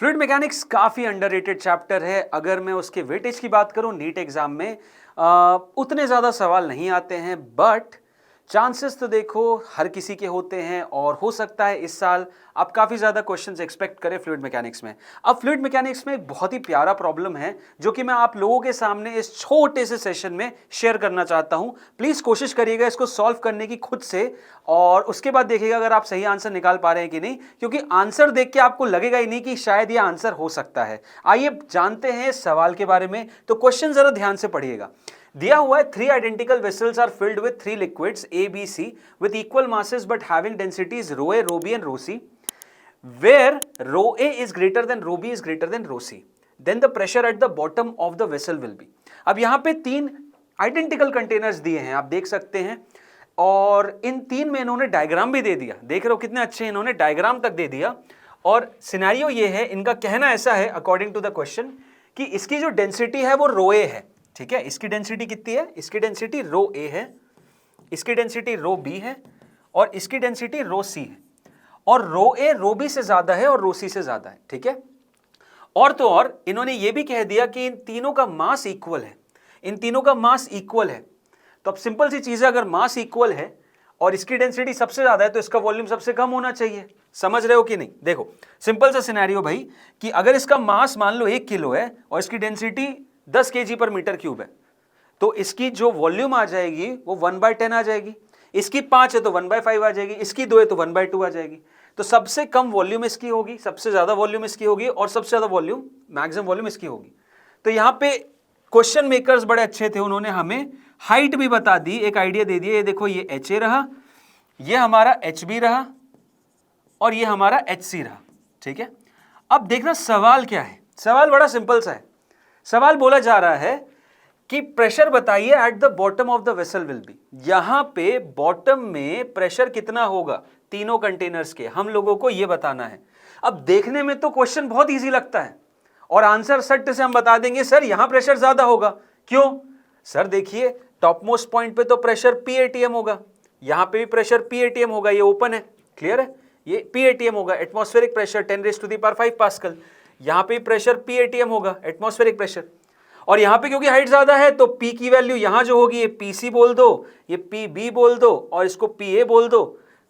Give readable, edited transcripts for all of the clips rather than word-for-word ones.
Fluid mechanics काफ़ी underrated chapter है। अगर मैं उसके वेटेज की बात करूं नीट एग्जाम में उतने ज़्यादा सवाल नहीं आते हैं, बट चांसेस तो देखो हर किसी के होते हैं और हो सकता है इस साल आप काफ़ी ज़्यादा क्वेश्चंस एक्सपेक्ट करें फ्लूइड मैकेनिक्स में। अब फ्लूइड मैकेनिक्स में एक बहुत ही प्यारा प्रॉब्लम है जो कि मैं आप लोगों के सामने इस छोटे से सेशन में शेयर करना चाहता हूं। प्लीज़ कोशिश करिएगा इसको सॉल्व करने की खुद से, और उसके बाद देखिएगा अगर आप सही आंसर निकाल पा रहे हैं कि नहीं, क्योंकि आंसर देख के आपको लगेगा ही नहीं कि शायद ये आंसर हो सकता है। आइए जानते हैं इस सवाल के बारे में। तो क्वेश्चन जरा ध्यान से पढ़िएगा। दिया हुआ है 3 identical vessels are filled with 3 liquids A, B, C with equal masses but having densities rho A, rho B and rho C, where rho A is greater than rho B is greater than rho C, then the pressure at the bottom of the vessel will be। अब यहां पे 3 identical containers दिए हैं, आप देख सकते हैं, और इन 3 में इन्होंने डायग्राम भी दे दिया। देख रहे हो कितने अच्छे इन्होंने डायग्राम तक दे दिया। और सिनेरियो ये है, इनका कहना ऐसा है अकॉर्डिंग टू द क्वेश्चन कि इसकी जो डेंसिटी है वो रो ए है। ठीक है, इसकी डेंसिटी कितनी है? इसकी डेंसिटी रो ए है, इसकी डेंसिटी रो बी है और इसकी डेंसिटी रो सी है। और रो ए रो बी से ज्यादा है और रो सी से ज्यादा है। ठीक है, और तो और इन्होंने ये भी कह दिया कि इन तीनों का मास इक्वल है, इन तीनों का मास इक्वल है। तो अब सिंपल सी चीज है, अगर मास इक्वल है और इसकी डेंसिटी सबसे ज्यादा है तो इसका वॉल्यूम सबसे कम होना चाहिए। समझ रहे हो कि नहीं? देखो सिंपल सा सिनेरियो भाई, कि अगर इसका मास मान लो 1 किलो है और इसकी डेंसिटी 10 kg पर मीटर क्यूब है, तो इसकी जो वॉल्यूम आ जाएगी वो 1/10 आ जाएगी। इसकी 5 है तो 1/5 आ जाएगी, इसकी 2 है तो 1/2 आ जाएगी। तो सबसे कम वॉल्यूम इसकी होगी, सबसे ज्यादा वॉल्यूम इसकी होगी, और सबसे ज्यादा वॉल्यूम मैक्सिमम वॉल्यूम इसकी होगी। तो यहां पे क्वेश्चन मेकर्स बड़े अच्छे थे, उन्होंने हमें हाइट भी बता दी, एक आइडिया दे दिया। ये देखो, ये एच ए रहा, ये हमारा एच बी रहा और ये हमारा एच सी रहा। ठीक है, अब देखना सवाल क्या है। सवाल बड़ा सिंपल सा है। सवाल बोला जा रहा है कि प्रेशर बताइए eight the bottom of the vessel will be. यहां पे बॉटम में प्रेशर कितना होगा तीनों कंटेनर्स के, हम लोगों को यह बताना है। अब देखने में तो क्वेश्चन बहुत इजी लगता है और आंसर सट से हम बता देंगे सर यहां प्रेशर ज्यादा होगा। क्यों सर? देखिए टॉप मोस्ट पॉइंट पे तो प्रेशर PATM होगा, यहां पे भी प्रेशर PATM होगा, ये ओपन है, क्लियर है, ये PATM होगा, एटमॉस्फेरिक प्रेशर 10⁵ पास्कल। यहां पे प्रेशर PATM होगा, एटमॉस्फेरिक प्रेशर। और यहां पे क्योंकि हाइट ज्यादा है तो P की वैल्यू यहां जो होगी ये PC बोल दो, ये PB बोल दो और इसको PA बोल दो।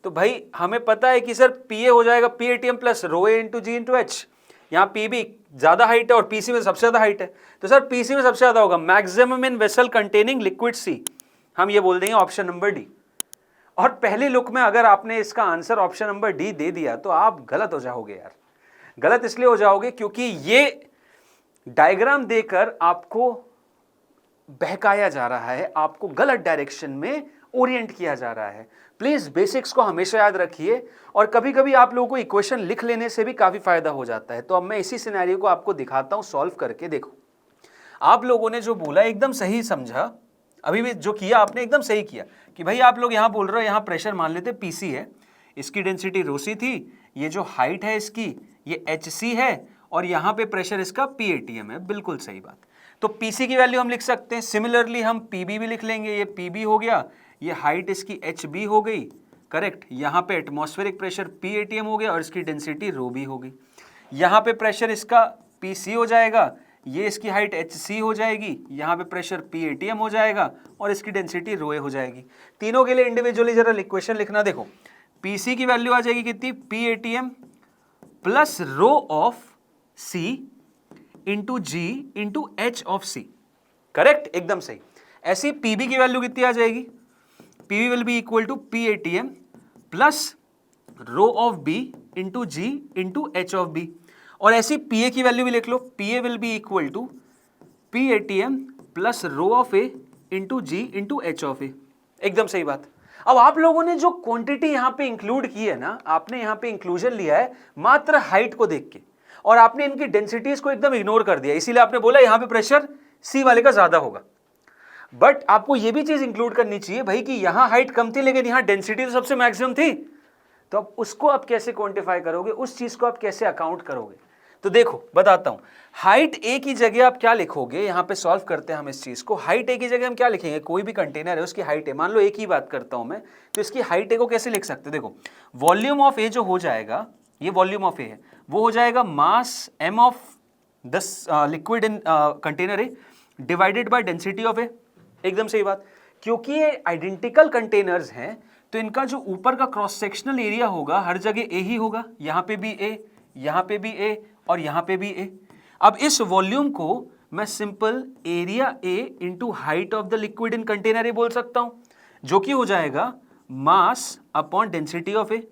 तो भाई हमें पता है कि सर PA हो जाएगा PATM plus row A into G into H। यहाँ PB ज्यादा हाइट है और PC में सबसे ज्यादा हाइट है, तो सर PC में सबसे ज्यादा होगा maximum in vessel containing liquid C। हम ये बोल देंगे ऑप्शन नंबर डी। और पहली लुक में अगर आपने इसका आंसर ऑप्शन नंबर डी दे दिया तो आप गलत हो जाओगे यार। गलत इसलिए हो जाओगे क्योंकि ये डायग्राम देकर आपको बहकाया जा रहा है, आपको गलत डायरेक्शन में ओरिएंट किया जा रहा है। प्लीज बेसिक्स को हमेशा याद रखिए, और कभी कभी आप लोगों को इक्वेशन लिख लेने से भी काफी फायदा हो जाता है। तो अब मैं इसी सिनेरियो को आपको दिखाता हूं सॉल्व करके। देखो आप लोगों ने जो बोला एकदम सही समझा, अभी भी जो किया आपने एकदम सही किया कि भाई आप लोग यहां बोल रहे हो यहां प्रेशर मान लेते PC है, इसकी डेंसिटी रो सी थी, ये जो हाइट है इसकी ये HC है और यहां पे प्रेशर इसका PATM है। बिल्कुल सही बात। तो PC की वैल्यू हम लिख सकते हैं, सिमिलरली हम PB भी लिख लेंगे, ये PB हो गया, ये हाइट इसकी HB हो गई, करेक्ट। यहां पे एटमॉस्फेरिक प्रेशर PATM हो गया और इसकी डेंसिटी रो बी हो गई। यहां पे प्रेशर इसका PC हो जाएगा, ये इसकी हाइट HC हो जाएगी, यहाँ पे प्रेशर PATM हो जाएगा और इसकी डेंसिटी रो ए हो जाएगी। तीनों के लिए इंडिविजुअली जरा इक्वेशन लिखना। देखो PC की वैल्यू आ जाएगी कितनी, PATM plus rho of C into G into H of C, correct, एकदम सही। ऐसी PB की वैल्यू कितनी आ जाएगी, PB will be equal to PATM plus rho of B into G into H of B। और ऐसी PA की वैल्यू भी लिख लो, PA will be equal to PATM plus rho of A into G into H of A। एकदम सही बात। अब आप लोगों ने जो क्वांटिटी यहां पे इंक्लूड की है ना, आपने यहां पे इंक्लूजन लिया है मात्र हाइट को देख के, और आपने इनकी डेंसिटीज को एकदम इग्नोर कर दिया, इसीलिए आपने बोला यहां पे प्रेशर C वाले का ज्यादा होगा। बट आपको यह भी चीज इंक्लूड करनी चाहिए भाई कि यहां हाइट कम थी लेकिन यहां डेंसिटी तो सबसे मैक्सिमम थी। तो अब उसको आप कैसे क्वांटिफाई करोगे, उस चीज को आप कैसे अकाउंट करोगे? तो देखो बताता हूं, हाइट A की जगह आप क्या लिखोगे, यहां पे सॉल्व करते हैं हम इस चीज को। हाइट A की जगह हम क्या लिखेंगे, कोई भी कंटेनर है उसकी हाइट A, मान लो A की बात करता हूं मैं, तो इसकी हाइट A को कैसे लिख सकते हैं? देखो वॉल्यूम ऑफ A जो हो जाएगा ये वॉल्यूम ऑफ ए है, वो हो जाएगा mass m of this liquid in container A divided by density of A. एकदम सही बात, क्योंकि ये आइडेंटिकल कंटेनर्स हैं तो इनका जो ऊपर का क्रॉस सेक्शनल एरिया होगा हर जगह ए ही होगा, यहां पे भी ए, यहां पे भी ए और यहां पे भी ए। अब इस वॉल्यूम को मैं simple area A into height of the liquid in container ए बोल सकता हूं, जो कि हो जाएगा मास अपॉन डेंसिटी ऑफ ए।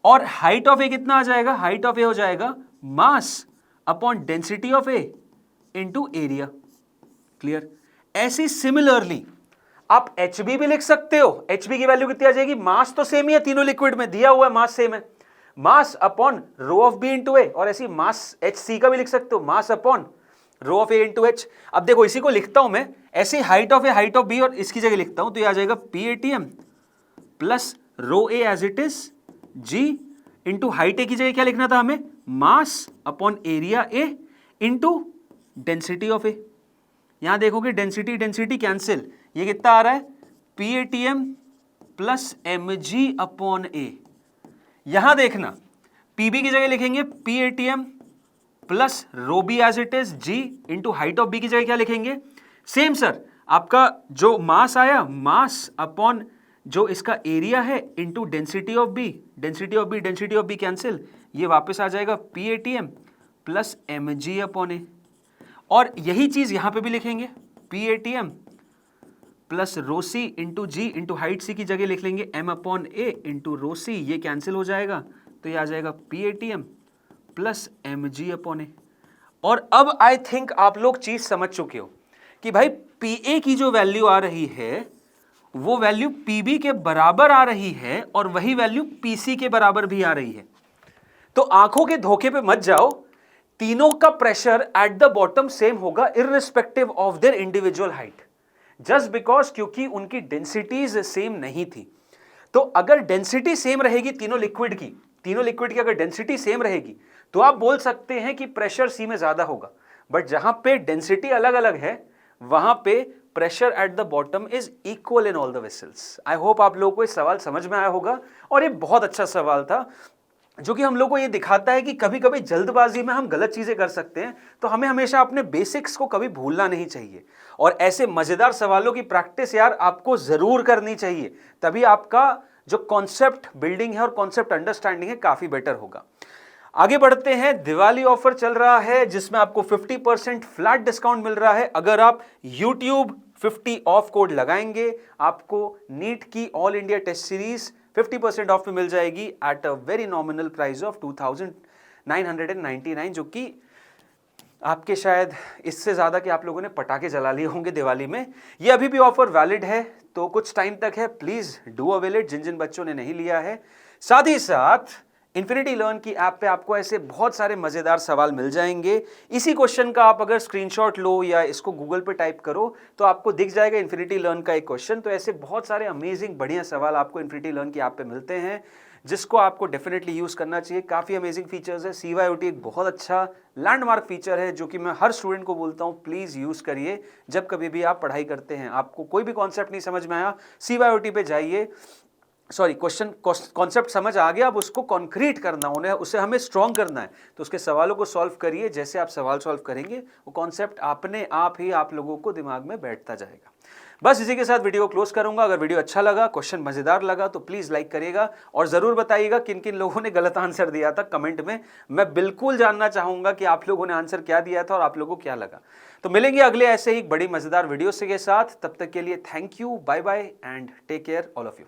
और हाइट ऑफ ए कितना आ जाएगा, हाइट ऑफ ए हो जाएगा mass upon density of A into area. Clear. ऐसी सिमिलरली आप HB भी लिख सकते हो। HB की वैल्यू कितनी आ जाएगी, मास तो सेम ही है, तीनों लिक्विड में दिया हुआ है मास सेम है, mass upon rho of B into A. और ऐसी मास HC का भी लिख सकते हो, mass upon rho of A into H. अब देखो इसी को लिखता हूं मैं ऐसे, height of A height of B और इसकी जगह लिखता हूं तो ये आ जाएगा PATM plus rho A as it is G into height A की जगह क्या लिखना था हमें, mass upon area A into density of A. यहां देखोगे डेंसिटी डेंसिटी कैंसिल, ये कितना आ रहा है PATM plus mg upon A. यहां देखना PB की जगह लिखेंगे PATM plus rho B as it is G into height of B की जगह क्या लिखेंगे, सेम सर, आपका जो मास आया मास अपॉन जो इसका एरिया है into density of B, density of B density of B cancel, ये वापस आ जाएगा PATM plus mg upon A. और यही चीज यहां पे भी लिखेंगे PATM plus rho C into G into height C की जगह लिख लेंगे m upon A into rho C, ये कैंसिल हो जाएगा तो ये आ जाएगा PATM plus mg upon A. और अब आई थिंक आप लोग चीज समझ चुके हो कि भाई PA की जो वैल्यू आ रही है वो वैल्यू PB के बराबर आ रही है और वही वैल्यू PC के बराबर भी आ रही है। तो आंखों के धोखे पे मत जाओ, तीनों का pressure at the bottom same होगा irrespective of their individual height, just because क्योंकि उनकी डेंसिटीज सेम नहीं थी। तो अगर डेंसिटी सेम रहेगी तीनों लिक्विड की अगर डेंसिटी सेम रहेगी तो आप बोल सकते हैं कि प्रेशर सी में ज्यादा होगा, बट जहां पे डेंसिटी अलग अलग है वहां पे pressure at the bottom is equal in all the vessels. I hope आप लोगों को ये सवाल समझ में आया होगा और ये बहुत अच्छा सवाल था जो कि हम लोग को ये दिखाता है कि कभी कभी जल्दबाजी में हम गलत चीजें कर सकते हैं, तो हमें हमेशा अपने बेसिक्स को कभी भूलना नहीं चाहिए। और ऐसे मजेदार सवालों की प्रैक्टिस यार आपको जरूर करनी चाहिए, तभी आपका जो कॉन्सेप्ट बिल्डिंग है और कॉन्सेप्ट अंडरस्टैंडिंग है काफी बेटर होगा। आगे बढ़ते हैं, दिवाली ऑफर चल रहा है जिसमें आपको 50% फ्लैट डिस्काउंट मिल रहा है। अगर आप YouTube 50 ऑफ कोड लगाएंगे आपको नीट की all India test series 50% off में मिल जाएगी at a very nominal price of 2999, जो कि आपके शायद इससे ज्यादा कि आप लोगों ने पटाखे जला लिए होंगे दिवाली में। ये अभी भी ऑफर वैलिड है तो कुछ टाइम तक है, प्लीज डू अवेल इट जिन जिन बच्चों ने नहीं लिया है। साथ ही साथ इन्फिनिटी लर्न की ऐप पे आपको ऐसे बहुत सारे मजेदार सवाल मिल जाएंगे। इसी क्वेश्चन का आप अगर स्क्रीनशॉट लो या इसको गूगल पे टाइप करो तो आपको दिख जाएगा इन्फिनिटी लर्न का एक क्वेश्चन। तो ऐसे बहुत सारे अमेजिंग बढ़िया सवाल आपको इन्फिनिटी लर्न की ऐप पे मिलते हैं जिसको आपको डेफिनेटली यूज करना चाहिए। काफी अमेजिंग फीचर्स है। CYOT एक बहुत अच्छा लैंडमार्क फीचर है जो कि मैं हर स्टूडेंट को बोलता हूं प्लीज यूज करिए जब कभी भी आप पढ़ाई करते हैं। आपको कोई भी कॉन्सेप्ट नहीं समझ में आया CYOT पे जाइए, सॉरी क्वेश्चन कॉन्सेप्ट समझ आ गया, अब उसको कॉन्क्रीट करना उन्हें, उसे हमें स्ट्रॉन्ग करना है तो उसके सवालों को सॉल्व करिए। जैसे आप सवाल सॉल्व करेंगे वो कॉन्सेप्ट अपने आप ही आप लोगों को दिमाग में बैठता जाएगा। बस इसी के साथ वीडियो क्लोज करूंगा। अगर वीडियो अच्छा लगा, क्वेश्चन मजेदार लगा तो प्लीज लाइक करिएगा और जरूर बताइएगा किन किन लोगों ने गलत आंसर दिया था कमेंट में। मैं बिल्कुल जानना चाहूंगा कि आप लोगों ने आंसर क्या दिया था और आप लोगों को क्या लगा। तो मिलेंगे अगले ऐसे ही बड़ी मजेदार वीडियो के साथ, तब तक के लिए thank you, bye bye and take care all of you.